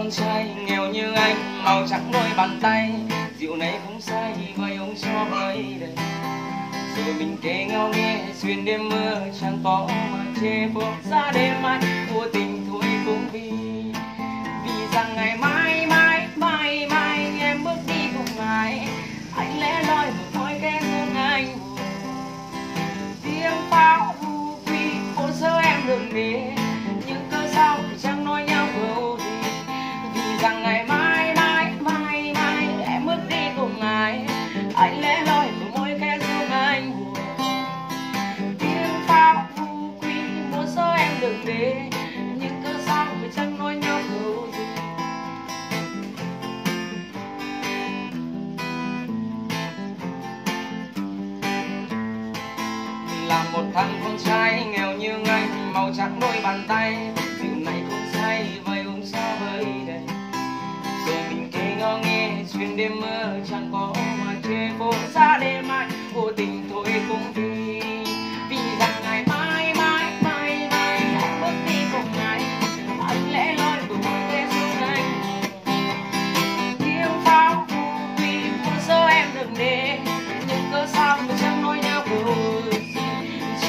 con trai nghèo như anh, màu trắng đôi bàn tay, rượu này không say vơi ông cho với đây. Rồi mình kể ngao nghe xuyên đêm mưa, chẳng có mà chê phượng ra đêm mai vô tình thôi cũng vì rằng ngày mai mai mai mai em bước đi cùng ai, anh lẽ loi một môi khen hương anh. Tiếng pháo vu quy ôi sơ em đừng để những cớ sao chẳng nói nhau câu gì, vì rằng ngày mai mai mai mai em bước đi cùng ai, anh lẽ loi một môi khen hương anh. Tiếng pháo vu quy ôi sơ em đừng để những cớ sao chẳng nói nhau câu gì. Là một thằng con trai nghèo như anh, màu trắng đôi bàn tay, rượu này không say vơi uống sao với đây. Rồi mình kể ngao nghe xuyên đêm mưa, chẳng có mà chê phố xa đêm mai vô tình thôi cũng vì rằng ngày mai mai mai mai em bước đi cùng ai, anh lẽ loi của môi khen hương anh. Tiếng pháo vu quy vô số em đừng để những cớ sao mà chẳng nói nhau câu gì.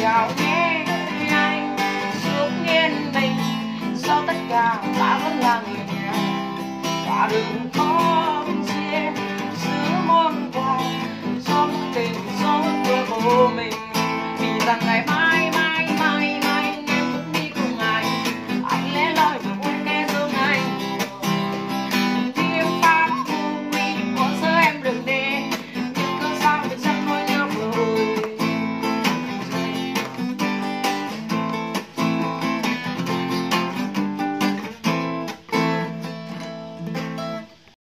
Chào nhé anh giúp yên bình, sau tất cả ta vẫn là người nhà, và đừng có bên chia giữa môn quà.